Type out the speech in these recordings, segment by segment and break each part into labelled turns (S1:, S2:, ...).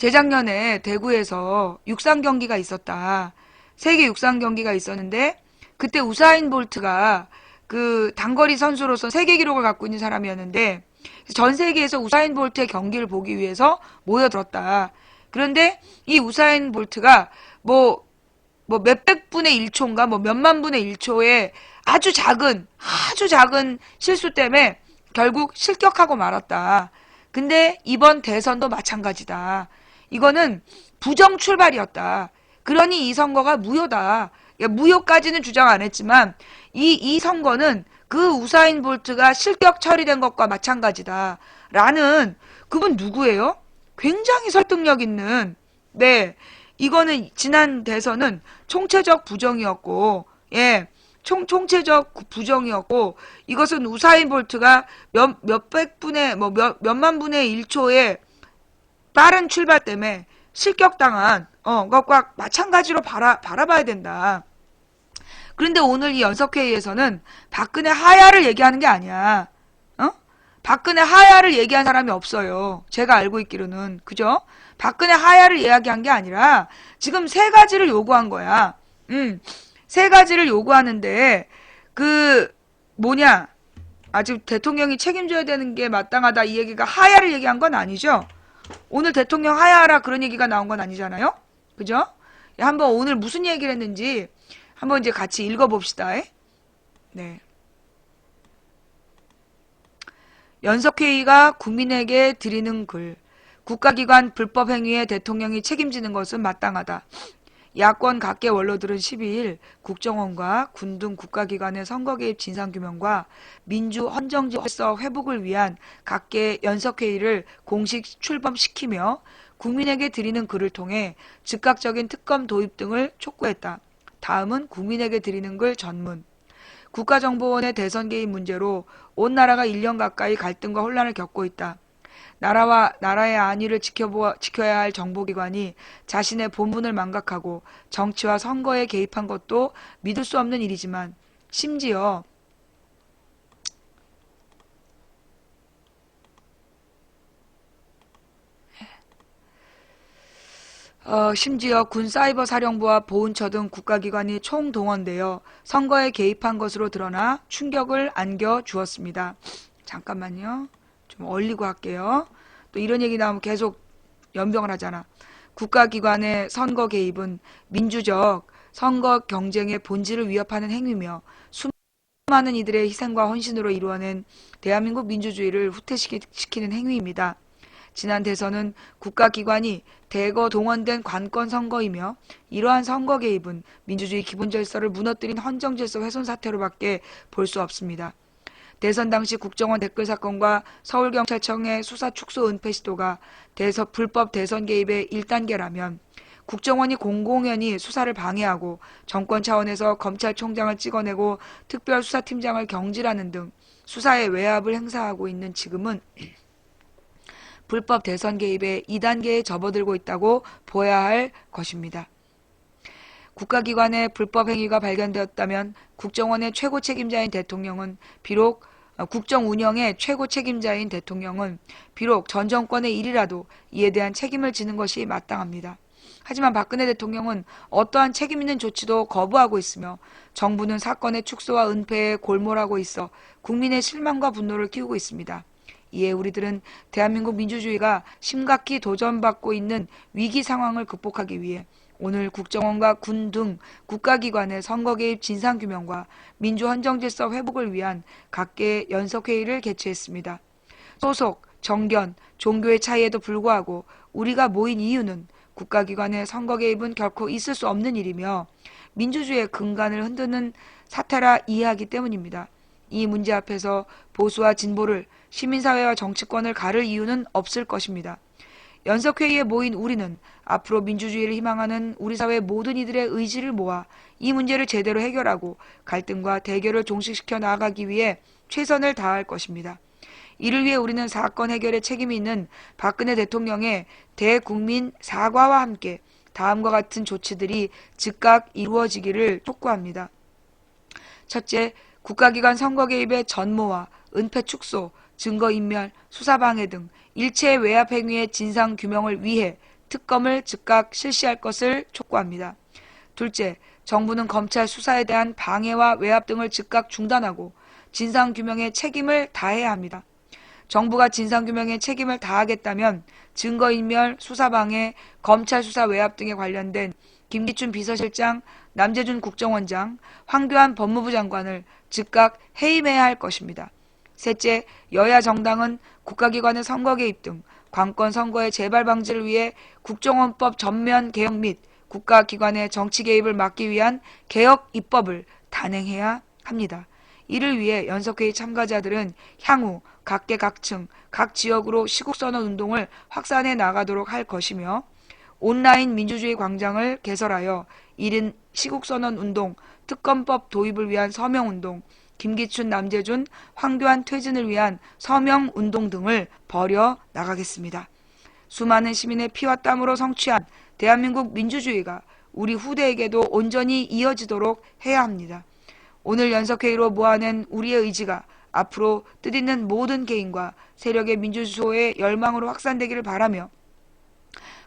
S1: 재작년에 대구에서 육상 경기가 있었다. 세계 육상 경기가 있었는데 그때 우사인 볼트가 그 단거리 선수로서 세계 기록을 갖고 있는 사람이었는데 전 세계에서 우사인 볼트의 경기를 보기 위해서 모여들었다. 그런데 이 우사인 볼트가 뭐 몇백 분의 1초인가 뭐 몇만 분의 1초의 아주 작은 실수 때문에 결국 실격하고 말았다. 근데 이번 대선도 마찬가지다. 이거는 부정 출발이었다. 그러니 이 선거가 무효다. 무효까지는 주장 안 했지만 이 선거는 그 우사인 볼트가 실격 처리된 것과 마찬가지다. 라는 그분 누구예요? 굉장히 설득력 있는 네 이거는 지난 대선은 총체적 부정이었고 예 총체적 부정이었고 이것은 우사인 볼트가 몇백 분의 몇만 분의 1초의 빠른 출발 때문에 실격당한 것과 마찬가지로 바라봐야 된다. 그런데 오늘 이 연석회의에서는 박근혜 하야를 얘기하는 게 아니야. 박근혜 하야를 얘기한 사람이 없어요. 제가 알고 있기로는. 그죠? 박근혜 하야를 이야기한 게 아니라 지금 세 가지를 요구한 거야. 세 가지를 요구하는데 아직 대통령이 책임져야 되는 게 마땅하다 이 얘기가 하야를 얘기한 건 아니죠? 오늘 대통령 하야하라 그런 얘기가 나온 건 아니잖아요? 그죠? 한번 오늘 무슨 얘기를 했는지 한번 이제 같이 읽어봅시다. 네. 연석회의가 국민에게 드리는 글. 국가기관 불법행위에 대통령이 책임지는 것은 마땅하다. 야권 각계 원로들은 12일 국정원과 군 등 국가기관의 선거 개입 진상규명과 민주 헌정 질서 회복을 위한 각계 연석회의를 공식 출범시키며 국민에게 드리는 글을 통해 즉각적인 특검 도입 등을 촉구했다. 다음은 국민에게 드리는 글 전문. 국가정보원의 대선 개입 문제로 온 나라가 1년 가까이 갈등과 혼란을 겪고 있다. 나라의 안위를 지켜야 할 정보기관이 자신의 본분을 망각하고 정치와 선거에 개입한 것도 믿을 수 없는 일이지만 심지어 군 사이버 사령부와 보훈처 등 국가기관이 총동원되어 선거에 개입한 것으로 드러나 충격을 안겨주었습니다. 잠깐만요. 좀 얼리고 할게요. 또 이런 얘기 나오면 계속 연병을 하잖아. 국가기관의 선거 개입은 민주적 선거 경쟁의 본질을 위협하는 행위며 수많은 이들의 희생과 헌신으로 이루어낸 대한민국 민주주의를 후퇴시키는 행위입니다. 지난 대선은 국가기관이 대거 동원된 관건 선거이며 이러한 선거 개입은 민주주의 기본 질서를 무너뜨린 헌정질서 훼손 사태로밖에 볼 수 없습니다. 대선 당시 국정원 댓글 사건과 서울경찰청의 수사 축소 은폐 시도가 불법 대선 개입의 1단계라면 국정원이 공공연히 수사를 방해하고 정권 차원에서 검찰총장을 찍어내고 특별수사팀장을 경질하는 등 수사의 외압을 행사하고 있는 지금은 불법 대선 개입의 2단계에 접어들고 있다고 보아야 할 것입니다. 국가기관의 불법 행위가 발견되었다면 국정원의 최고 책임자인 대통령은 국정 운영의 최고 책임자인 대통령은 비록 전 정권의 일이라도 이에 대한 책임을 지는 것이 마땅합니다. 하지만 박근혜 대통령은 어떠한 책임 있는 조치도 거부하고 있으며 정부는 사건의 축소와 은폐에 골몰하고 있어 국민의 실망과 분노를 키우고 있습니다. 이에 우리들은 대한민국 민주주의가 심각히 도전받고 있는 위기 상황을 극복하기 위해 오늘 국정원과 군 등 국가기관의 선거 개입 진상규명과 민주 헌정질서 회복을 위한 각계 연석회의를 개최했습니다. 소속, 정견, 종교의 차이에도 불구하고 우리가 모인 이유는 국가기관의 선거 개입은 결코 있을 수 없는 일이며 민주주의의 근간을 흔드는 사태라 이해하기 때문입니다. 이 문제 앞에서 보수와 진보를 시민사회와 정치권을 가를 이유는 없을 것입니다. 연석회의에 모인 우리는 앞으로 민주주의를 희망하는 우리 사회 모든 이들의 의지를 모아 이 문제를 제대로 해결하고 갈등과 대결을 종식시켜 나아가기 위해 최선을 다할 것입니다. 이를 위해 우리는 사건 해결에 책임이 있는 박근혜 대통령의 대국민 사과와 함께 다음과 같은 조치들이 즉각 이루어지기를 촉구합니다. 첫째, 국가기관 선거 개입의 전모와 은폐 축소, 증거인멸, 수사방해 등 일체의 외압 행위의 진상규명을 위해 특검을 즉각 실시할 것을 촉구합니다. 둘째, 정부는 검찰 수사에 대한 방해와 외압 등을 즉각 중단하고 진상규명에 책임을 다해야 합니다. 정부가 진상규명에 책임을 다하겠다면 증거인멸, 수사방해, 검찰 수사 외압 등에 관련된 김기춘 비서실장, 남재준 국정원장, 황교안 법무부 장관을 즉각 해임해야 할 것입니다. 셋째, 여야 정당은 국가기관의 선거 개입 등 관권 선거의 재발 방지를 위해 국정원법 전면 개혁 및 국가기관의 정치 개입을 막기 위한 개혁 입법을 단행해야 합니다. 이를 위해 연석회의 참가자들은 향후 각계각층, 각 지역으로 시국선언 운동을 확산해 나가도록 할 것이며 온라인 민주주의 광장을 개설하여 1인 시국선언 운동, 특검법 도입을 위한 서명운동, 김기춘, 남재준, 황교안 퇴진을 위한 서명운동 등을 벌여 나가겠습니다. 수많은 시민의 피와 땀으로 성취한 대한민국 민주주의가 우리 후대에게도 온전히 이어지도록 해야 합니다. 오늘 연석회의로 모아낸 우리의 의지가 앞으로 뜻있는 모든 개인과 세력의 민주주의의 열망으로 확산되기를 바라며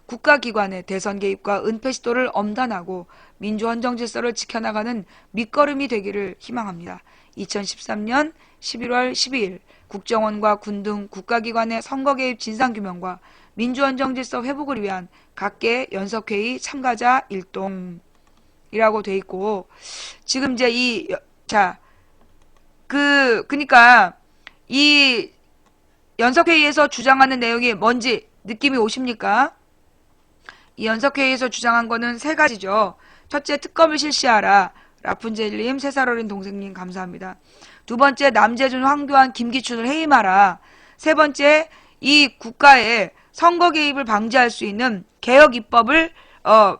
S1: 국가기관의 대선 개입과 은폐 시도를 엄단하고 민주헌정 질서를 지켜나가는 밑거름이 되기를 희망합니다. 2013년 11월 12일 국정원과 군 등 국가기관의 선거 개입 진상규명과 민주헌정 질서 회복을 위한 각계 연석회의 참가자 일동이라고 돼 있고, 지금 이제 그니까 이 연석회의에서 주장하는 내용이 뭔지 느낌이 오십니까? 이 연석회의에서 주장한 거는 세 가지죠. 첫째, 특검을 실시하라. 라푼젤님, 3살 어린 동생님 감사합니다. 두 번째, 남재준, 황교안, 김기춘을 해임하라. 세 번째, 이 국가의 선거 개입을 방지할 수 있는 개혁 입법을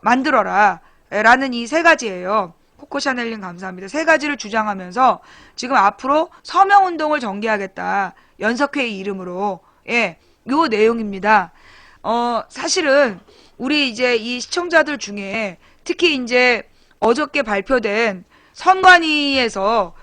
S1: 만들어라. 라는 이 세 가지예요. 코코샤넬님 감사합니다. 세 가지를 주장하면서 지금 앞으로 서명운동을 전개하겠다. 연석회의 이름으로. 예, 요 내용입니다. 사실은 우리 이제 이 시청자들 중에 특히 이제 어저께 발표된 선관위에서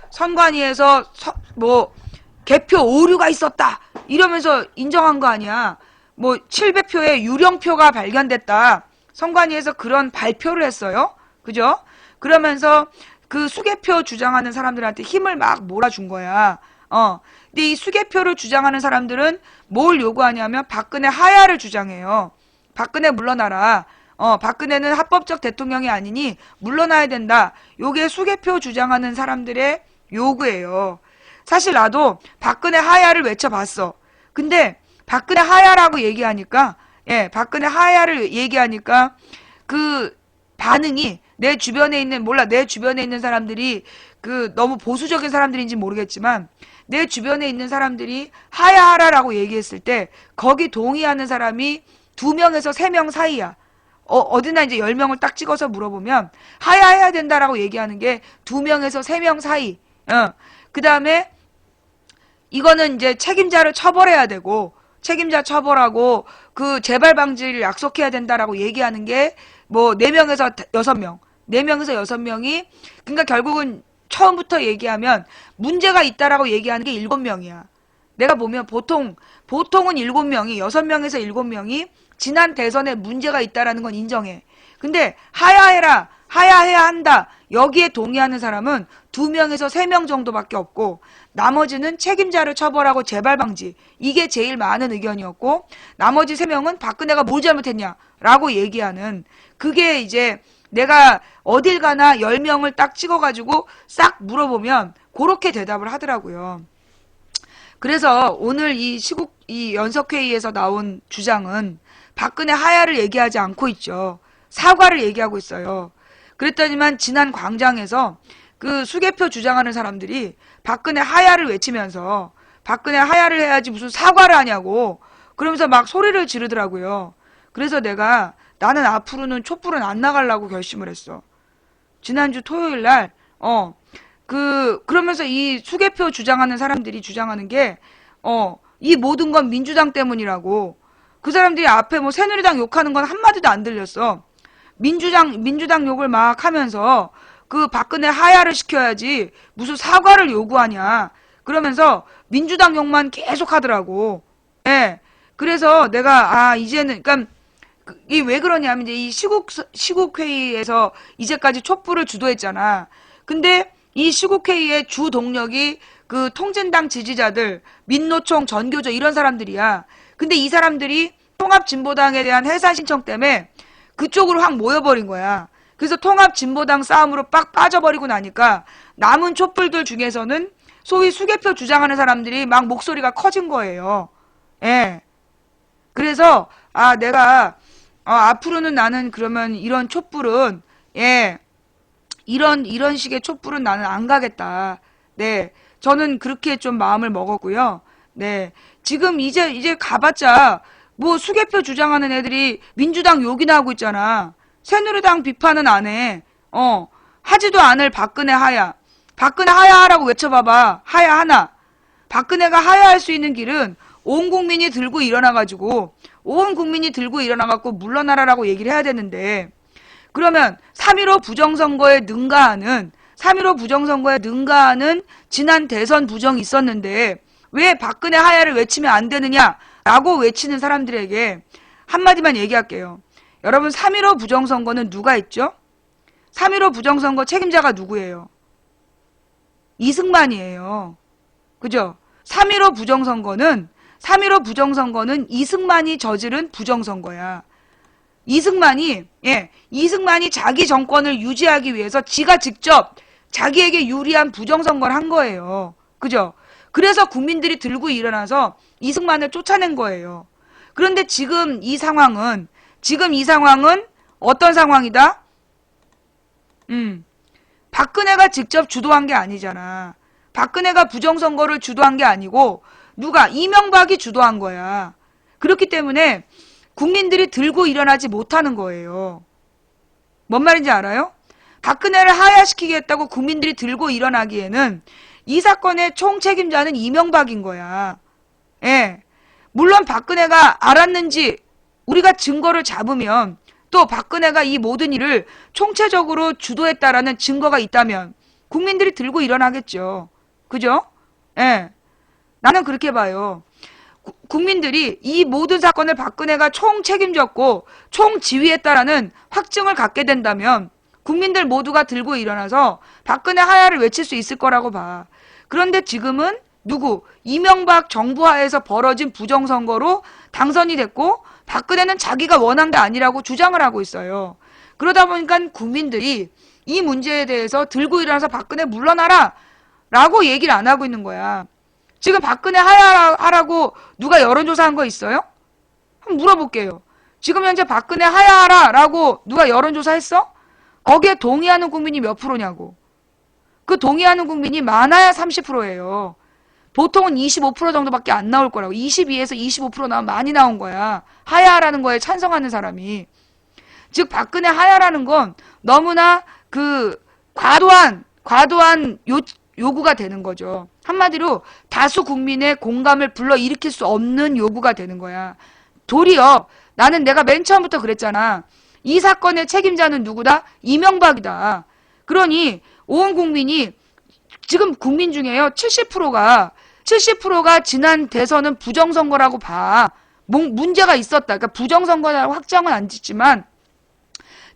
S1: 개표 오류가 있었다 이러면서 인정한 거 아니야. 뭐 700표의 유령표가 발견됐다. 선관위에서 그런 발표를 했어요. 그죠? 그러면서 그 수개표 주장하는 사람들한테 힘을 막 몰아준 거야. 근데 이 수개표를 주장하는 사람들은 뭘 요구하냐면 박근혜 하야를 주장해요. 박근혜 물러나라. 박근혜는 합법적 대통령이 아니니 물러나야 된다. 요게 수개표 주장하는 사람들의 요구예요. 사실 나도 박근혜 하야를 외쳐봤어. 근데 박근혜 하야라고 얘기하니까, 박근혜 하야를 얘기하니까 그 반응이 내 주변에 있는 사람들이 너무 보수적인 사람들인지 모르겠지만 내 주변에 있는 사람들이 하야하라라고 얘기했을 때 거기 동의하는 사람이 2명에서 3명 사이야. 어디나 이제 10명을 딱 찍어서 물어보면 하야해야 된다라고 얘기하는 게 2명에서 3명 사이. 그 다음에 이거는 이제 책임자를 처벌해야 되고 책임자 처벌하고 그 재발 방지를 약속해야 된다라고 얘기하는 게 뭐 4명에서 6명. 4명에서 6명이 그러니까 결국은 처음부터 얘기하면 문제가 있다라고 얘기하는 게 7명이야. 내가 보면 보통은 7명이 6명에서 7명이 지난 대선에 문제가 있다라는 건 인정해. 근데 하야해야 한다. 여기에 동의하는 사람은 2명에서 3명 정도밖에 없고 나머지는 책임자를 처벌하고 재발 방지. 이게 제일 많은 의견이었고 나머지 3명은 박근혜가 뭘 잘못했냐라고 얘기하는 그게 이제 내가 어딜 가나 10명을 딱 찍어가지고 싹 물어보면 그렇게 대답을 하더라고요. 그래서 오늘 이 연석회의에서 나온 주장은 박근혜 하야를 얘기하지 않고 있죠. 사과를 얘기하고 있어요. 그랬더니만 지난 광장에서 그 수개표 주장하는 사람들이 박근혜 하야를 외치면서 박근혜 하야를 해야지 무슨 사과를 하냐고 그러면서 막 소리를 지르더라고요. 그래서 나는 앞으로는 촛불은 안 나가려고 결심을 했어. 지난주 토요일 날 그러면서 이 수개표 주장하는 사람들이 주장하는 게 이 모든 건 민주당 때문이라고. 그 사람들이 앞에 뭐 새누리당 욕하는 건 한마디도 안 들렸어. 민주당 욕을 막 하면서 그 박근혜 하야를 시켜야지 무슨 사과를 요구하냐. 그러면서 민주당 욕만 계속 하더라고. 예. 그래서 내가 이제는 그러니까 이 왜 그러냐면 이제 이 시국회의에서 이제까지 촛불을 주도했잖아. 근데 이 시국회의의 주 동력이 그 통진당 지지자들, 민노총, 전교조 이런 사람들이야. 근데 이 사람들이 통합진보당에 대한 해산 신청 때문에 그쪽으로 확 모여버린 거야. 그래서 통합진보당 싸움으로 빡 빠져버리고 나니까 남은 촛불들 중에서는 소위 수개표 주장하는 사람들이 막 목소리가 커진 거예요. 예. 그래서 내가 앞으로는 나는 그러면 이런 촛불은 예. 이런 식의 촛불은 나는 안 가겠다. 네. 저는 그렇게 좀 마음을 먹었고요. 네. 지금 이제 가봤자 뭐 수개표 주장하는 애들이 민주당 욕이나 하고 있잖아. 새누리당 비판은 안 해. 하지도 않을 박근혜 하야. 박근혜 하야하라고 외쳐봐봐. 하야 하나. 박근혜가 하야할 수 있는 길은 온 국민이 들고 일어나가지고 온 국민이 들고 일어나갖고 물러나라라고 얘기를 해야 되는데 그러면 3.15 부정선거에 능가하는 3.15 부정선거에 능가하는 지난 대선 부정이 있었는데 왜 박근혜 하야를 외치면 안 되느냐라고 외치는 사람들에게 한마디만 얘기할게요. 여러분 3.15 부정선거는 누가 했죠? 3.15 부정선거 책임자가 누구예요? 이승만이에요. 그죠? 3.15 부정선거는 이승만이 저지른 부정선거야. 이승만이 자기 정권을 유지하기 위해서 지가 직접 자기에게 유리한 부정선거를 한 거예요. 그죠? 그래서 국민들이 들고 일어나서 이승만을 쫓아낸 거예요. 그런데 지금 이 상황은 어떤 상황이다? 박근혜가 직접 주도한 게 아니잖아. 박근혜가 부정선거를 주도한 게 아니고 누가? 이명박이 주도한 거야. 그렇기 때문에 국민들이 들고 일어나지 못하는 거예요. 뭔 말인지 알아요? 박근혜를 하야시키겠다고 국민들이 들고 일어나기에는 이 사건의 총책임자는 이명박인 거야. 예. 물론 박근혜가 알았는지 우리가 증거를 잡으면 또 박근혜가 이 모든 일을 총체적으로 주도했다라는 증거가 있다면 국민들이 들고 일어나겠죠. 그죠? 예. 나는 그렇게 봐요. 국민들이 이 모든 사건을 박근혜가 총책임졌고 총지휘했다라는 확증을 갖게 된다면 국민들 모두가 들고 일어나서 박근혜 하야를 외칠 수 있을 거라고 봐. 그런데 지금은 누구? 이명박 정부 하에서 벌어진 부정선거로 당선이 됐고 박근혜는 자기가 원한 게 아니라고 주장을 하고 있어요. 그러다 보니까 국민들이 이 문제에 대해서 들고 일어나서 박근혜 물러나라 라고 얘기를 안 하고 있는 거야. 지금 박근혜 하야하라고 누가 여론조사한 거 있어요? 한번 물어볼게요. 지금 현재 박근혜 하야하라라고 누가 여론조사했어? 거기에 동의하는 국민이 몇 프로냐고. 그 동의하는 국민이 많아야 30%예요. 보통은 25% 정도밖에 안 나올 거라고. 22에서 25% 나오면 많이 나온 거야. 하야하라는 거에 찬성하는 사람이. 즉 박근혜 하야라는 건 너무나 그 과도한 요구가 되는 거죠. 한마디로 다수 국민의 공감을 불러일으킬 수 없는 요구가 되는 거야. 도리어 나는 내가 맨 처음부터 그랬잖아. 이 사건의 책임자는 누구다? 이명박이다. 그러니 온 국민이 지금 국민 중에요. 70%가 지난 대선은 부정선거라고 봐. 문제가 있었다. 그러니까 부정선거라고 확정은 안 짓지만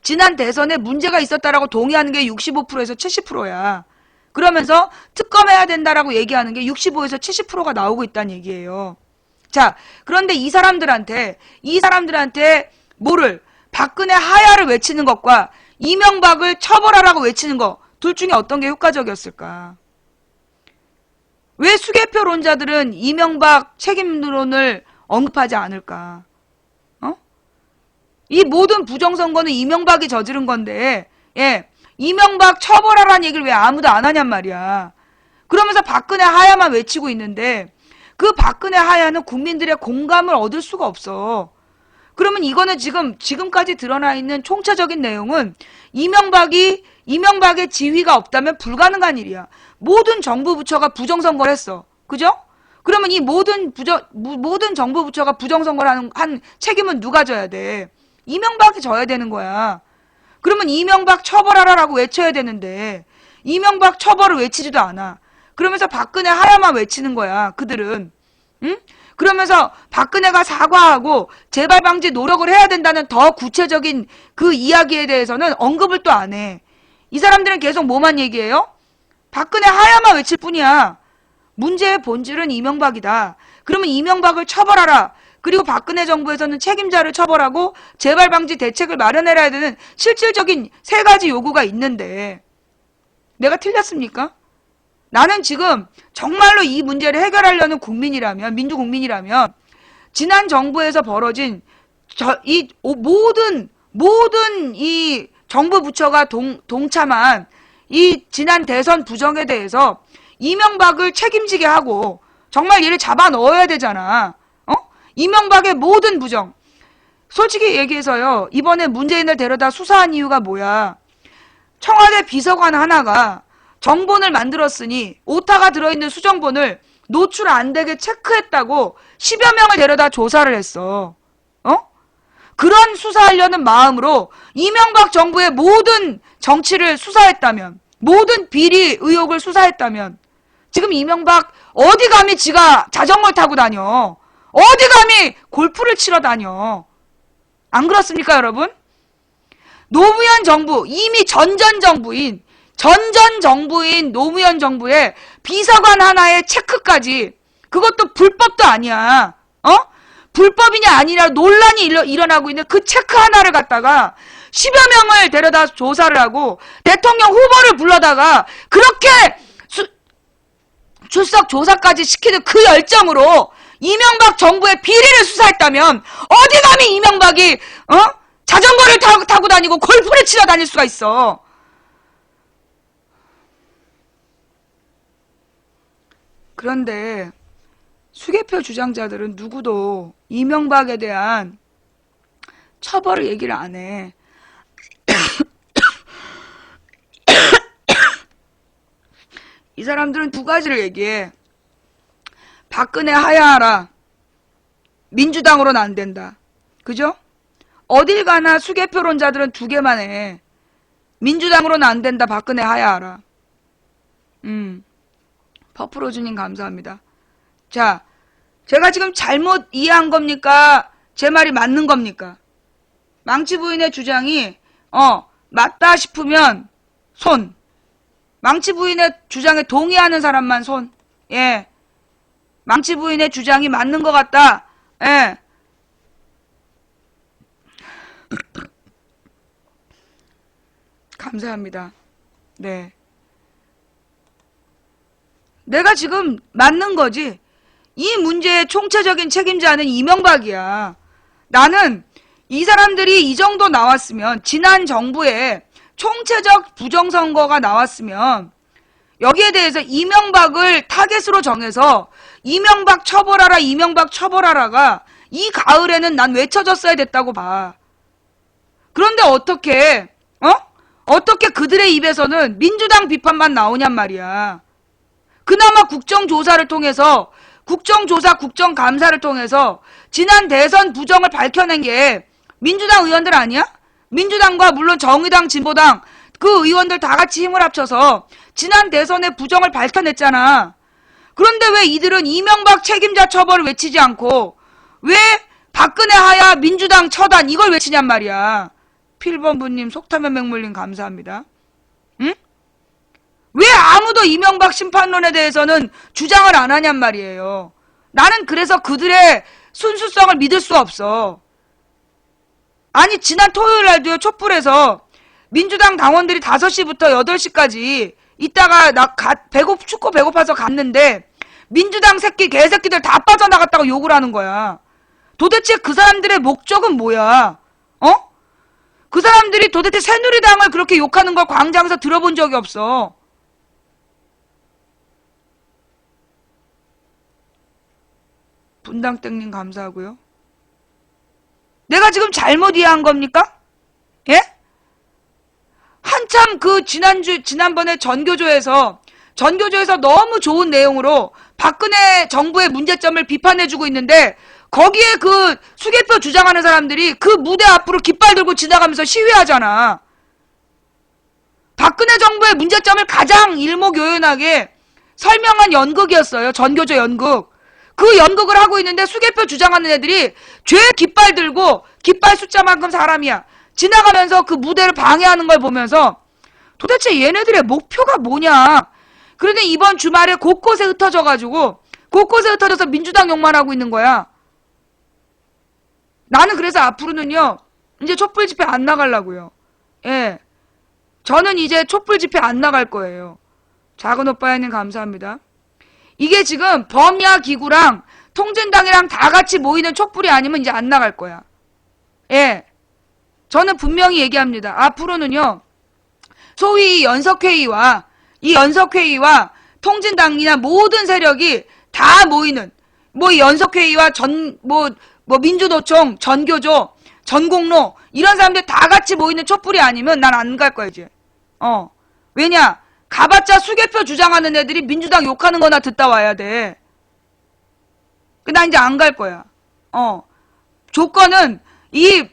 S1: 지난 대선에 문제가 있었다라고 동의하는 게 65%에서 70%야. 그러면서 특검해야 된다라고 얘기하는 게 65에서 70%가 나오고 있다는 얘기예요. 자, 그런데 이 사람들한테 뭐를 박근혜 하야를 외치는 것과 이명박을 처벌하라고 외치는 거 둘 중에 어떤 게 효과적이었을까? 왜 수개표론자들은 이명박 책임론을 언급하지 않을까? 이 모든 부정선거는 이명박이 저지른 건데 이명박 처벌하라는 얘기를 왜 아무도 안 하냔 말이야. 그러면서 박근혜 하야만 외치고 있는데 그 박근혜 하야는 국민들의 공감을 얻을 수가 없어. 그러면 이거는 지금까지 드러나 있는 총체적인 내용은 이명박의 지휘가 없다면 불가능한 일이야. 모든 정부 부처가 부정선거를 했어. 그죠? 그러면 이 모든 정부 부처가 부정선거를 한 책임은 누가 져야 돼? 이명박이 져야 되는 거야. 그러면 이명박 처벌하라라고 외쳐야 되는데 이명박 처벌을 외치지도 않아. 그러면서 박근혜 하야만 외치는 거야. 그들은. 응? 그러면서 박근혜가 사과하고 재발 방지 노력을 해야 된다는 더 구체적인 그 이야기에 대해서는 언급을 또 안 해. 이 사람들은 계속 뭐만 얘기해요? 박근혜 하야만 외칠 뿐이야. 문제의 본질은 이명박이다. 그러면 이명박을 처벌하라. 그리고 박근혜 정부에서는 책임자를 처벌하고 재발 방지 대책을 마련해야 되는 실질적인 세 가지 요구가 있는데 내가 틀렸습니까? 나는 지금 정말로 이 문제를 해결하려는 국민이라면, 민주국민이라면 지난 정부에서 벌어진 이 모든 이 정부 부처가 동참한 이 지난 대선 부정에 대해서 이명박을 책임지게 하고 정말 얘를 잡아 넣어야 되잖아. 이명박의 모든 부정. 솔직히 얘기해서요. 이번에 문재인을 데려다 수사한 이유가 뭐야? 청와대 비서관 하나가 정본을 만들었으니 오타가 들어있는 수정본을 노출 안 되게 체크했다고 10여 명을 데려다 조사를 했어. 그런 수사하려는 마음으로 이명박 정부의 모든 정치를 수사했다면, 모든 비리 의혹을 수사했다면 지금 이명박 어디 감히 지가 자전거 타고 다녀? 어디 감히 골프를 치러 다녀? 안 그렇습니까, 여러분? 노무현 정부, 이미 전전 정부인 노무현 정부의 비서관 하나의 체크까지, 그것도 불법도 아니야. 불법이냐 아니냐 논란이 일어나고 있는 그 체크 하나를 갖다가 10여 명을 데려다 조사를 하고 대통령 후보를 불러다가 그렇게 출석 조사까지 시키는 그 열정으로 이명박 정부의 비리를 수사했다면 어디 감히 이명박이 자전거를 타고 다니고 골프를 치러 다닐 수가 있어. 그런데 수개표 주장자들은 누구도 이명박에 대한 처벌을 얘기를 안 해. 이 사람들은 두 가지를 얘기해. 박근혜 하야하라. 민주당으로는 안 된다. 그죠? 어딜 가나 수개표론자들은 두 개만 해. 민주당으로는 안 된다. 박근혜 하야하라. 퍼프로즈님 감사합니다. 자, 제가 지금 잘못 이해한 겁니까? 제 말이 맞는 겁니까? 망치 부인의 주장이 맞다 싶으면 손. 망치 부인의 주장에 동의하는 사람만 손. 예. 망치 부인의 주장이 맞는 것 같다. 예. 감사합니다. 네. 내가 지금 맞는 거지. 이 문제의 총체적인 책임자는 이명박이야. 나는 이 사람들이 이 정도 나왔으면, 지난 정부에 총체적 부정선거가 나왔으면 여기에 대해서 이명박을 타겟으로 정해서 이명박 처벌하라, 이명박 처벌하라가 이 가을에는 난 외쳐졌어야 됐다고 봐. 그런데 어떻게 그들의 입에서는 민주당 비판만 나오냔 말이야. 그나마 국정조사를 통해서, 국정감사를 통해서 지난 대선 부정을 밝혀낸 게 민주당 의원들 아니야? 민주당과 물론 정의당, 진보당 그 의원들 다 같이 힘을 합쳐서 지난 대선의 부정을 밝혀냈잖아. 그런데 왜 이들은 이명박 책임자 처벌을 외치지 않고 왜 박근혜 하야 민주당 처단 이걸 외치냔 말이야. 필범부님, 속타면 맹물님 감사합니다. 응? 왜 아무도 이명박 심판론에 대해서는 주장을 안 하냔 말이에요. 나는 그래서 그들의 순수성을 믿을 수 없어. 아니 지난 토요일 날도요, 촛불에서 민주당 당원들이 5시부터 8시까지 있다가 춥고 배고파서 갔는데 민주당 개새끼들 다 빠져나갔다고 욕을 하는 거야. 도대체 그 사람들의 목적은 뭐야? 그 사람들이 도대체 새누리당을 그렇게 욕하는 걸 광장에서 들어본 적이 없어. 분당땡님 감사하고요. 내가 지금 잘못 이해한 겁니까? 예? 한참 지난번에 전교조에서 너무 좋은 내용으로 박근혜 정부의 문제점을 비판해주고 있는데 거기에 그 수개표 주장하는 사람들이 그 무대 앞으로 깃발 들고 지나가면서 시위하잖아. 박근혜 정부의 문제점을 가장 일목요연하게 설명한 연극이었어요. 전교조 연극. 그 연극을 하고 있는데 수개표 주장하는 애들이 죄 깃발 들고 깃발 숫자만큼 사람이야. 지나가면서 그 무대를 방해하는 걸 보면서 도대체 얘네들의 목표가 뭐냐. 그런데 이번 주말에 곳곳에 흩어져가지고 곳곳에 흩어져서 민주당 욕만 하고 있는 거야. 나는 그래서 앞으로는요. 이제 촛불 집회 안 나가려고요. 예. 저는 이제 촛불 집회 안 나갈 거예요. 작은 오빠님 감사합니다. 이게 지금 범야 기구랑 통진당이랑 다 같이 모이는 촛불이 아니면 이제 안 나갈 거야. 예. 저는 분명히 얘기합니다. 앞으로는요. 소위 연석회의와 이 연석회의와 통진당이나 모든 세력이 다 모이는 뭐 연석회의와 민주노총, 전교조, 전공로 이런 사람들 다 같이 모이는 촛불이 아니면 난 안 갈 거야 이제. 왜냐? 가봤자 수개표 주장하는 애들이 민주당 욕하는 거나 듣다 와야 돼. 난 이제 안 갈 거야. 조건은 이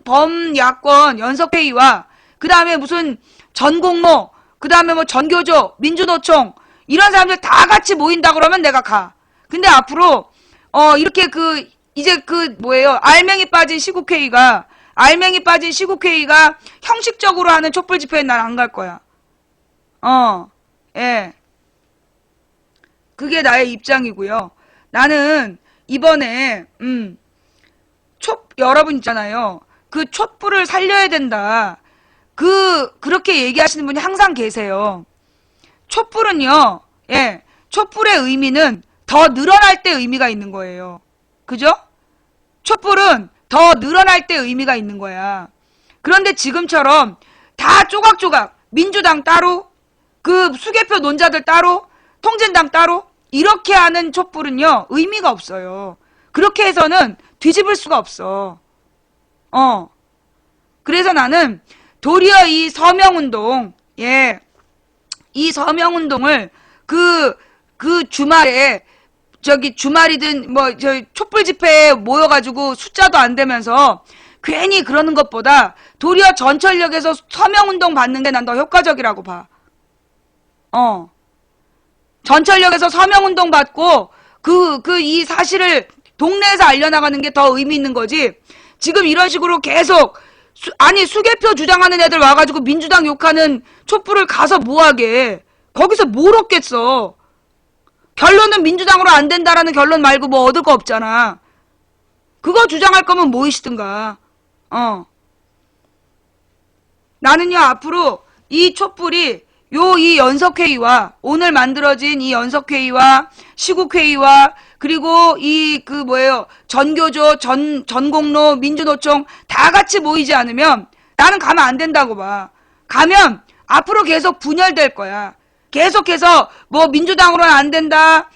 S1: 범야권 연석회의와 그 다음에 무슨 전공로 그 다음에 뭐 전교조, 민주노총 이런 사람들 다 같이 모인다 그러면 내가 가. 근데 앞으로 이렇게 이제 알맹이 빠진 시국회의가 형식적으로 하는 촛불 집회에 난 안 갈 거야. 예. 그게 나의 입장이고요. 나는 이번에 여러분 있잖아요. 그 촛불을 살려야 된다. 그렇게 얘기하시는 분이 항상 계세요. 촛불은요. 예. 촛불의 의미는 더 늘어날 때 의미가 있는 거예요. 그죠? 촛불은 더 늘어날 때 의미가 있는 거야. 그런데 지금처럼 다 조각조각 민주당 따로 그 수개표 논자들 따로 통진당 따로 이렇게 하는 촛불은요. 의미가 없어요. 그렇게 해서는 뒤집을 수가 없어. 그래서 나는 도리어 이 서명운동 예. 이 서명운동을 그 주말에 주말이든 촛불 집회에 모여가지고 숫자도 안 되면서 괜히 그러는 것보다 도리어 전철역에서 서명운동 받는 게 난 더 효과적이라고 봐. 전철역에서 서명운동 받고 이 사실을 동네에서 알려나가는 게 더 의미 있는 거지. 지금 이런 식으로 계속 수개표 주장하는 애들 와가지고 민주당 욕하는 촛불을 가서 뭐하게. 거기서 뭘 얻겠어. 결론은 민주당으로 안 된다라는 결론 말고 뭐 얻을 거 없잖아. 그거 주장할 거면 모이시든가. 나는요 앞으로 이 촛불이 이 연석회의와 오늘 만들어진 이 연석회의와 시국회의와 그리고 전교조, 전공로, 민주노총 다 같이 모이지 않으면 나는 가면 안 된다고 봐. 가면 앞으로 계속 분열될 거야. 계속해서 민주당으로는 안 된다.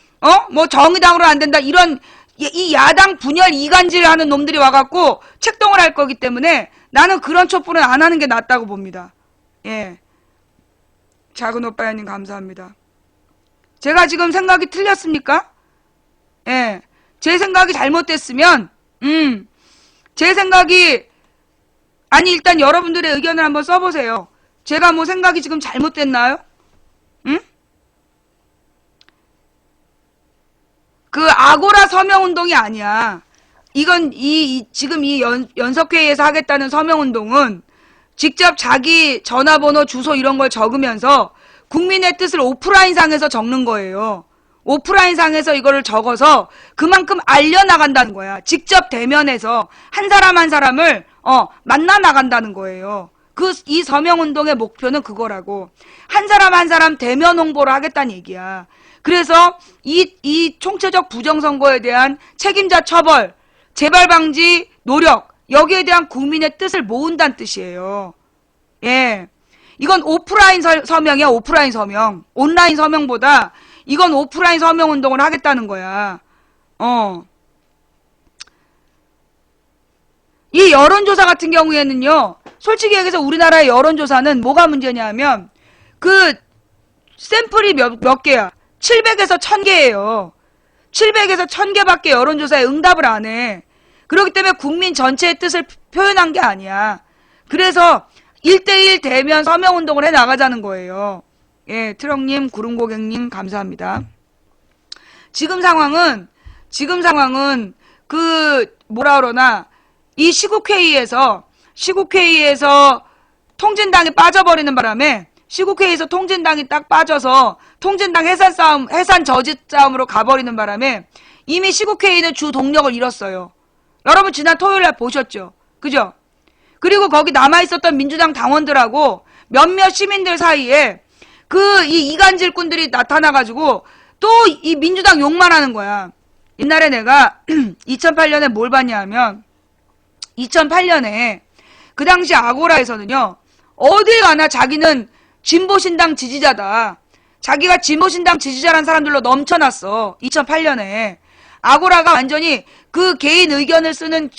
S1: 정의당으로는 안 된다. 이런 이 야당 분열 이간질하는 놈들이 와갖고 책동을 할 거기 때문에 나는 그런 촛불은 안 하는 게 낫다고 봅니다. 예. 작은 오빠야님 감사합니다. 제가 지금 생각이 틀렸습니까? 예. 제 생각이 잘못됐으면 제 생각이 일단 여러분들의 의견을 한번 써보세요. 제가 생각이 지금 잘못됐나요? 응? 아고라 서명운동이 아니야. 이건 지금 이 연석회의에서 하겠다는 서명운동은 직접 자기 전화번호, 주소 이런 걸 적으면서 국민의 뜻을 오프라인상에서 적는 거예요. 오프라인상에서 이거를 적어서 그만큼 알려나간다는 거야. 직접 대면해서 한 사람 한 사람을 만나 나간다는 거예요. 이 서명운동의 목표는 그거라고. 한 사람 한 사람 대면 홍보를 하겠다는 얘기야. 그래서 이 총체적 부정선거에 대한 책임자 처벌, 재발 방지 노력, 여기에 대한 국민의 뜻을 모은다는 뜻이에요. 예. 이건 오프라인 서명이야, 오프라인 서명. 온라인 서명보다 이건 오프라인 서명 운동을 하겠다는 거야. 이 여론조사 같은 경우에는요, 솔직히 얘기해서 우리나라의 여론조사는 뭐가 문제냐면, 샘플이 몇 개야? 700에서 1000개예요. 700에서 1000개밖에 여론조사에 응답을 안 해. 그렇기 때문에 국민 전체의 뜻을 표현한 게 아니야. 그래서 1대1 대면 서명운동을 해 나가자는 거예요. 예, 트럭님, 구름고객님 감사합니다. 지금 상황은 그 뭐라 그러나 이 시국회의에서 통진당이 빠져버리는 바람에 시국회의에서 통진당이 딱 빠져서 통진당 해산 저지 싸움으로 가버리는 바람에 이미 시국회의는 주 동력을 잃었어요. 여러분 지난 토요일날 보셨죠? 그죠? 그리고 거기 남아있었던 민주당 당원들하고 몇몇 시민들 사이에 이 이간질꾼들이 나타나가지고 또 이 민주당 욕만 하는 거야. 옛날에 내가 2008년에 뭘 봤냐 하면 2008년에 그 당시 아고라에서는요. 어딜 가나 자기는 진보신당 지지자다. 자기가 진보신당 지지자란 사람들로 넘쳐났어. 2008년에. 아고라가 완전히 그 개인 의견을 쓰는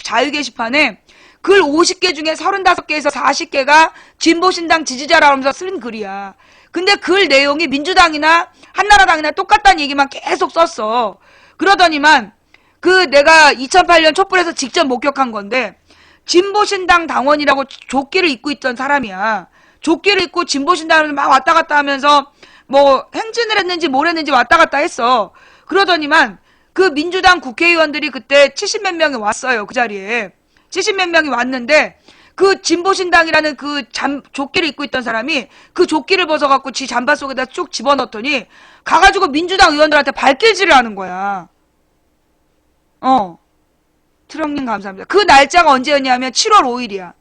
S1: 자유 게시판에 글 50개 중에 35개에서 40개가 진보신당 지지자라고 하면서 쓴 글이야. 근데 글 내용이 민주당이나 한나라당이나 똑같다는 얘기만 계속 썼어. 그러더니만 내가 2008년 촛불에서 직접 목격한 건데 진보신당 당원이라고 조끼를 입고 있던 사람이야. 조끼를 입고 진보신당을 막 왔다 갔다 하면서 뭐 행진을 했는지 뭘 했는지 왔다 갔다 했어. 그러더니만 그 민주당 국회의원들이 그때 70몇 명이 왔어요. 그 자리에. 70몇 명이 왔는데 그 진보신당이라는 조끼를 입고 있던 사람이 그 조끼를 벗어갖고 지 잠바 속에다 쭉 집어넣더니 가가지고 민주당 의원들한테 발길질을 하는 거야. 트럭님 감사합니다. 그 날짜가 언제였냐면 7월 5일이야.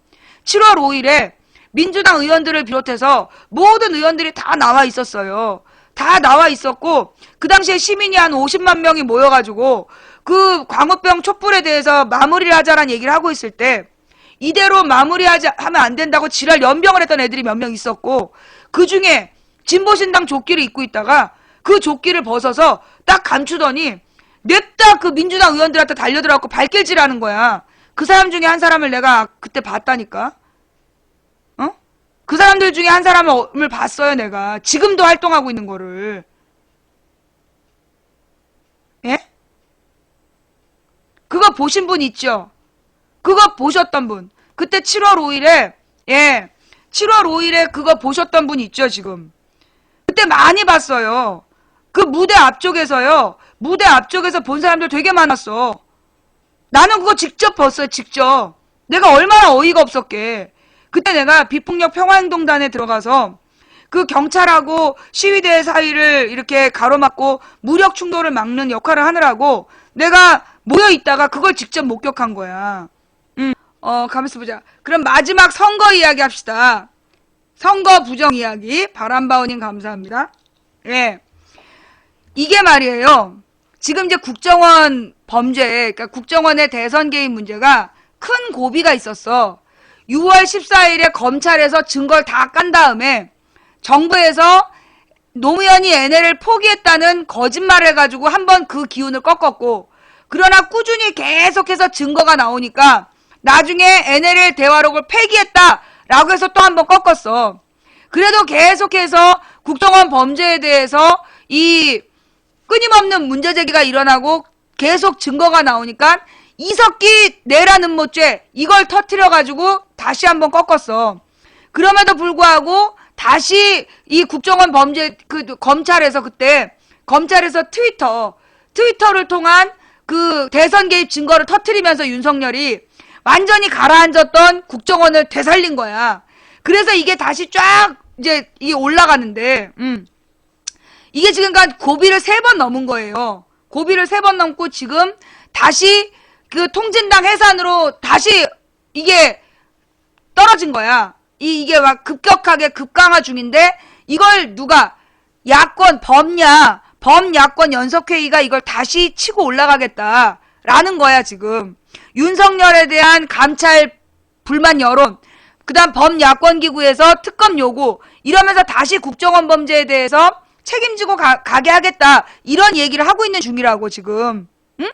S1: 7월 5일에 민주당 의원들을 비롯해서 모든 의원들이 다 나와 있었어요. 다 나와 있었고 그 당시에 시민이 한 50만 명이 모여가지고 그 광우병 촛불에 대해서 마무리를 하자라는 얘기를 하고 있을 때 이대로 하면 안 된다고 지랄 연병을 했던 애들이 몇 명 있었고 그 중에 진보신당 조끼를 입고 있다가 그 조끼를 벗어서 딱 감추더니 냅다 그 민주당 의원들한테 달려들어갖고 발길질하는 거야. 그 사람 중에 한 사람을 내가 그때 봤다니까. 그 사람들 중에 한 사람을 봤어요, 내가. 지금도 활동하고 있는 거를. 예? 그거 보신 분 있죠? 그거 보셨던 분. 그때 7월 5일에, 7월 5일에 그거 보셨던 분 있죠, 지금. 그때 많이 봤어요. 그 무대 앞쪽에서요. 무대 앞쪽에서 본 사람들 되게 많았어. 나는 그거 직접 봤어요, 직접. 내가 얼마나 어이가 없었게. 그때 내가 비폭력 평화행동단에 들어가서 그 경찰하고 시위대 사이를 이렇게 가로막고 무력 충돌을 막는 역할을 하느라고 내가 모여있다가 그걸 직접 목격한 거야. 가만있어 보자. 그럼 마지막 선거 이야기 합시다. 선거 부정 이야기. 바람바오님 감사합니다. 예. 이게 말이에요. 지금 이제 국정원 범죄, 그러니까 국정원의 대선 개입 문제가 큰 고비가 있었어. 6월 14일에 검찰에서 증거를 다 깐 다음에 정부에서 노무현이 NL을 포기했다는 거짓말을 해가지고 한번 그 기운을 꺾었고 그러나 꾸준히 계속해서 증거가 나오니까 나중에 NLL 대화록을 폐기했다라고 해서 또 한번 꺾었어. 그래도 계속해서 국정원 범죄에 대해서 이 끊임없는 문제제기가 일어나고 계속 증거가 나오니까 이석기 내란 음모죄 이걸 터뜨려가지고 다시 한번 꺾었어. 그럼에도 불구하고 다시 이 국정원 범죄 검찰에서 그때 검찰에서 트위터를 통한 그 대선 개입 증거를 터뜨리면서 윤석열이 완전히 가라앉았던 국정원을 되살린 거야. 그래서 이게 다시 쫙 이제 이게 올라가는데 이게 지금까지 고비를 3번 넘은 거예요. 고비를 3번 넘고 지금 다시 그 통진당 해산으로 다시 이게 떨어진 거야. 이게 막 급격하게 급강화 중인데 이걸 누가 야권 범야권 연석회의가 이걸 다시 치고 올라가겠다라는 거야 지금. 윤석열에 대한 감찰 불만 여론, 그 다음 범야권 기구에서 특검 요구 이러면서 다시 국정원 범죄에 대해서 책임지고 가게 하겠다 이런 얘기를 하고 있는 중이라고 지금. 응?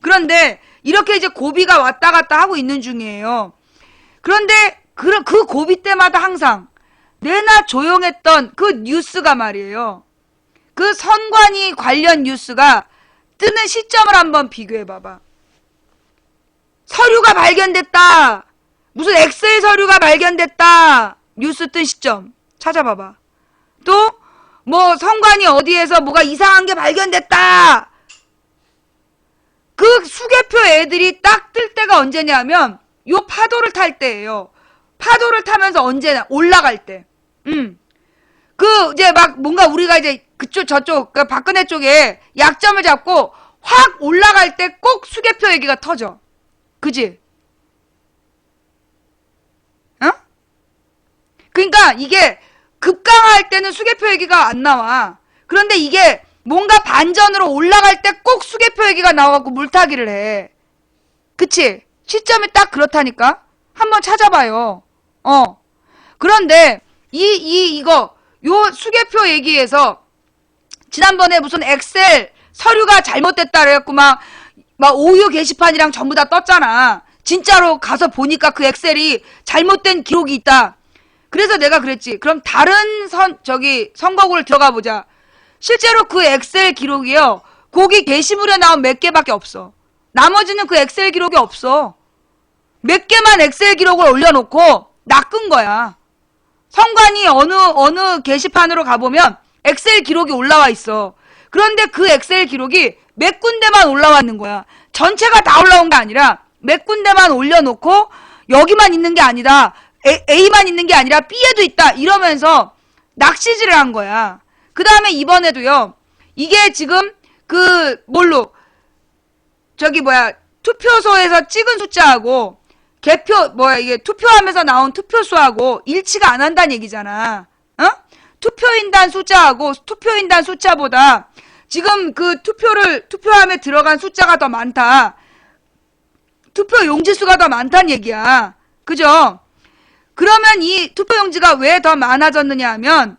S1: 그런데 이렇게 이제 고비가 왔다 갔다 하고 있는 중이에요. 그런데 그 고비 때마다 항상 내나 조용했던 그 뉴스가 말이에요. 그 선관위 관련 뉴스가 뜨는 시점을 한번 비교해 봐봐. 서류가 발견됐다. 무슨 엑셀 서류가 발견됐다. 뉴스 뜬 시점 찾아봐봐. 또 뭐 선관위 어디에서 뭐가 이상한 게 발견됐다. 그 수개표 애들이 딱 뜰 때가 언제냐면 요 파도를 탈 때예요. 파도를 타면서 언제나 올라갈 때. 그 이제 막 뭔가 우리가 이제 그쪽 저쪽 그 박근혜 쪽에 약점을 잡고 확 올라갈 때 꼭 수개표 얘기가 터져. 그지? 어? 그러니까 이게 급강할 때는 수개표 얘기가 안 나와. 그런데 이게 뭔가 반전으로 올라갈 때 꼭 수개표 얘기가 나와갖고 물타기를 해. 그치? 시점이 딱 그렇다니까? 한번 찾아봐요. 그런데 요 수개표 얘기에서 지난번에 무슨 엑셀 서류가 잘못됐다 그래갖고 막 오유 게시판이랑 전부 다 떴잖아. 진짜로 가서 보니까 그 엑셀이 잘못된 기록이 있다. 그래서 내가 그랬지. 그럼 다른 선거구를 들어가 보자. 실제로 그 엑셀 기록이요. 거기 게시물에 나온 몇 개밖에 없어. 나머지는 그 엑셀 기록이 없어. 몇 개만 엑셀 기록을 올려놓고 낚은 거야. 선관위 어느 게시판으로 가보면 엑셀 기록이 올라와 있어. 그런데 그 엑셀 기록이 몇 군데만 올라와 있는 거야. 전체가 다 올라온 게 아니라 몇 군데만 올려놓고 여기만 있는 게 아니다. A만 있는 게 아니라 B에도 있다. 이러면서 낚시질을 한 거야. 그 다음에 이번에도요. 이게 지금 투표소에서 찍은 숫자하고 이게 투표하면서 나온 투표수하고 일치가 안 한다는 얘기잖아. 투표인단 숫자하고 투표인단 숫자보다 지금 그 투표함에 들어간 숫자가 더 많다. 투표 용지수가 더 많다는 얘기야. 그죠? 그러면 이 투표용지가 왜 더 많아졌느냐 하면,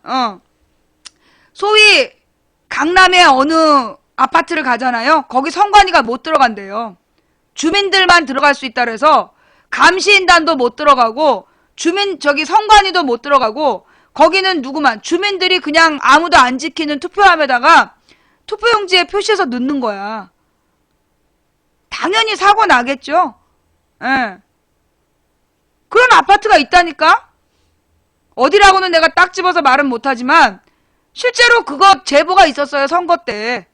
S1: 소위 강남의 어느 아파트를 가잖아요. 거기 선관위가 못 들어간대요. 주민들만 들어갈 수 있다 그래서 감시인단도 못 들어가고 선관위도 못 들어가고 거기는 누구만 주민들이 그냥 아무도 안 지키는 투표함에다가 투표용지에 표시해서 넣는 거야. 당연히 사고 나겠죠. 예. 그런 아파트가 있다니까? 어디라고는 내가 딱 집어서 말은 못하지만 실제로 그거 제보가 있었어요. 선거 때.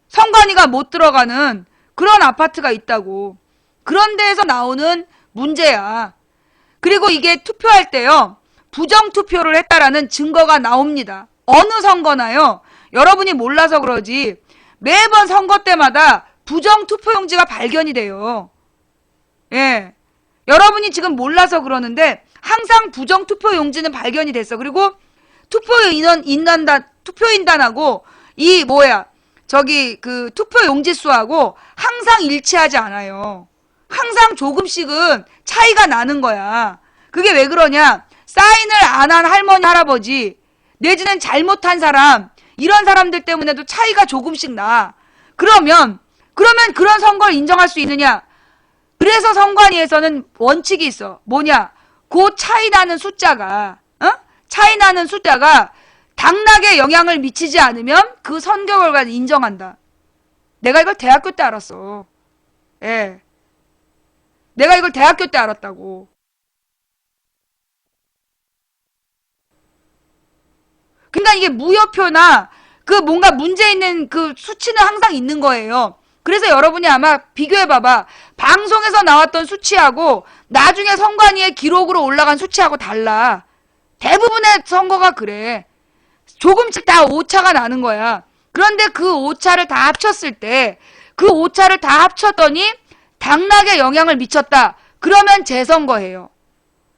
S1: 선관위가 못 들어가는 그런 아파트가 있다고. 그런 데에서 나오는 문제야. 그리고 이게 투표할 때요. 부정투표를 했다라는 증거가 나옵니다. 어느 선거나요. 여러분이 몰라서 그러지 매번 선거 때마다 부정투표용지가 발견이 돼요. 예. 여러분이 지금 몰라서 그러는데 항상 부정투표용지는 발견이 됐어. 그리고 투표인단하고 투표용지 수하고 항상 일치하지 않아요. 항상 조금씩은 차이가 나는 거야. 그게 왜 그러냐? 사인을 안 한 할머니, 할아버지, 내지는 잘못한 사람, 이런 사람들 때문에도 차이가 조금씩 나. 그러면 그런 선거를 인정할 수 있느냐? 그래서 선관위에서는 원칙이 있어. 뭐냐? 그 차이 나는 숫자가 당락에 영향을 미치지 않으면 그 선거 결과는 인정한다. 내가 이걸 대학교 때 알았어. 예. 내가 이걸 대학교 때 알았다고. 그러니까 이게 무효표나 뭔가 문제 있는 그 수치는 항상 있는 거예요. 그래서 여러분이 아마 비교해봐봐. 방송에서 나왔던 수치하고 나중에 선관위의 기록으로 올라간 수치하고 달라. 대부분의 선거가 그래. 조금씩 다 오차가 나는 거야. 그런데 그 오차를 다 합쳤을 때 그 오차를 다 합쳤더니 당락에 영향을 미쳤다. 그러면 재선거예요.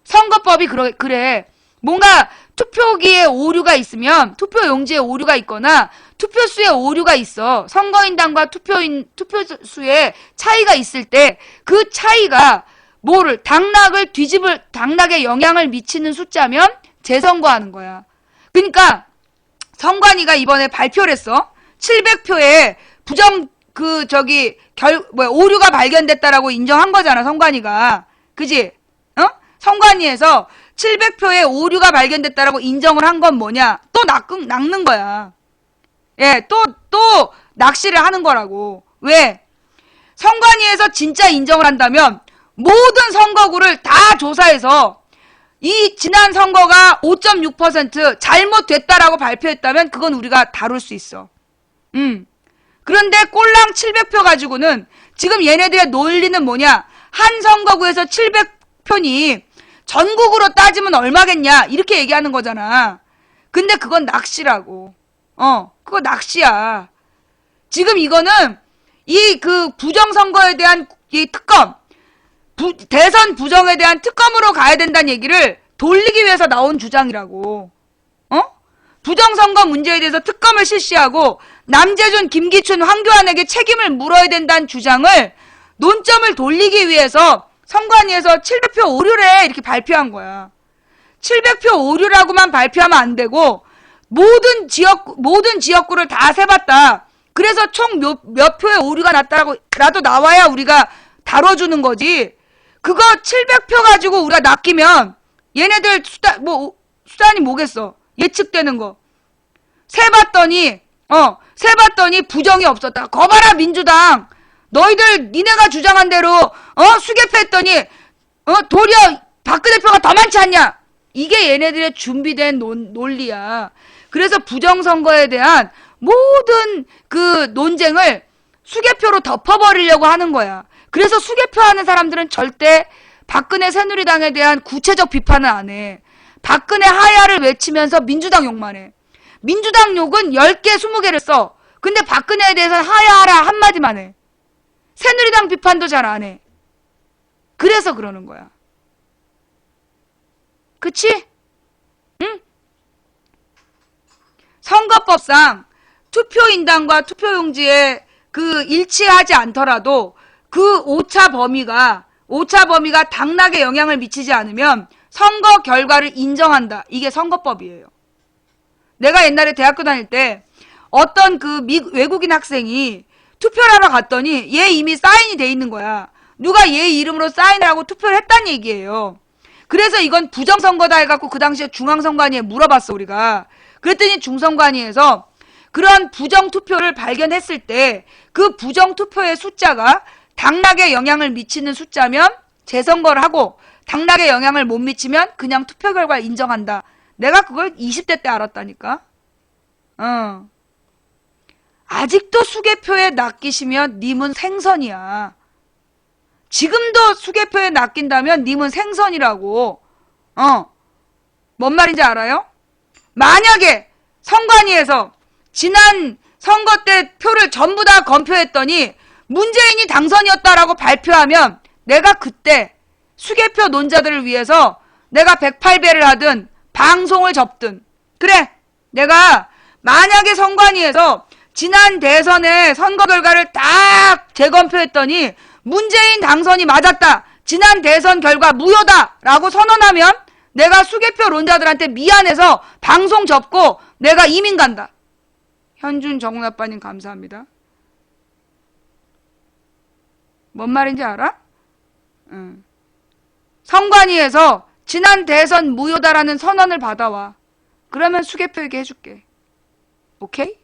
S1: 선거법이 그래. 뭔가 투표기에 오류가 있으면 투표용지에 오류가 있거나 투표수에 오류가 있어. 선거인단과 투표수에 차이가 있을 때 그 차이가 당락에 영향을 미치는 숫자면 재선거하는 거야. 그러니까 선관위가 이번에 발표를 했어. 700표에 오류가 발견됐다라고 인정한 거잖아, 선관위가. 그지? 선관위에서 700표에 오류가 발견됐다라고 인정을 한 건 뭐냐? 또 낚는 거야. 예, 또 낚시를 하는 거라고. 왜? 선관위에서 진짜 인정을 한다면 모든 선거구를 다 조사해서 이 지난 선거가 5.6% 잘못됐다라고 발표했다면 그건 우리가 다룰 수 있어. 그런데 꼴랑 700표 가지고는 지금 얘네들의 논리는 뭐냐? 한 선거구에서 700표니 전국으로 따지면 얼마겠냐? 이렇게 얘기하는 거잖아. 근데 그건 낚시라고. 그거 낚시야. 지금 이거는 이 그 부정선거에 대한 이 특검, 대선 부정에 대한 특검으로 가야 된다는 얘기를 돌리기 위해서 나온 주장이라고. 부정선거 문제에 대해서 특검을 실시하고 남재준, 김기춘, 황교안에게 책임을 물어야 된다는 주장을 논점을 돌리기 위해서 선관위에서 700표 오류래 이렇게 발표한 거야. 700표 오류라고만 발표하면 안 되고 모든 지역구를 다 세봤다. 그래서 총 몇 표의 오류가 났다라도 나와야 우리가 다뤄주는 거지. 그거 700표 가지고 우리가 낚이면 얘네들 수단이 뭐겠어? 예측되는 거. 세봤더니 부정이 없었다. 거봐라 민주당. 너희들 니네가 주장한 대로 수개표했더니 도리어 박근혜 표가 더 많지 않냐? 이게 얘네들의 준비된 논리야. 그래서 부정선거에 대한 모든 그 논쟁을 수개표로 덮어버리려고 하는 거야. 그래서 수개표 하는 사람들은 절대 박근혜 새누리당에 대한 구체적 비판을 안 해. 박근혜 하야를 외치면서 민주당 욕만 해. 민주당 욕은 10개, 20개를 써. 근데 박근혜에 대해서는 하야하라 한마디만 해. 새누리당 비판도 잘 안 해. 그래서 그러는 거야. 그치? 응? 선거법상 투표인단과 투표용지에 그 일치하지 않더라도 그 오차 범위가 당락에 영향을 미치지 않으면 선거 결과를 인정한다. 이게 선거법이에요. 내가 옛날에 대학교 다닐 때 어떤 그 외국인 학생이 투표를 하러 갔더니 얘 이미 사인이 돼 있는 거야. 누가 얘 이름으로 사인을 하고 투표를 했다는 얘기예요. 그래서 이건 부정선거다 해갖고 그 당시에 중앙선관위에 물어봤어 우리가. 그랬더니 중선관위에서 그런 부정투표를 발견했을 때 그 부정투표의 숫자가 당락에 영향을 미치는 숫자면 재선거를 하고 당락에 영향을 못 미치면 그냥 투표 결과를 인정한다. 내가 그걸 20대 때 알았다니까. 아직도 수개표에 낚이시면 님은 생선이야. 지금도 수개표에 낚인다면 님은 생선이라고. 뭔 말인지 알아요? 만약에 선관위에서 지난 선거 때 표를 전부 다 검표했더니 문재인이 당선이었다라고 발표하면 내가 그때 수개표 논자들을 위해서 내가 108배를 하든 방송을 접든 그래 내가 만약에 선관위에서 지난 대선의 선거 결과를 딱 재검표했더니 문재인 당선이 맞았다. 지난 대선 결과 무효다. 라고 선언하면 내가 수개표 론자들한테 미안해서 방송 접고 내가 이민 간다. 현준 정훈 아빠님 감사합니다. 뭔 말인지 알아? 선관위에서 지난 대선 무효다라는 선언을 받아와. 그러면 수개표 얘기 해줄게. 오케이?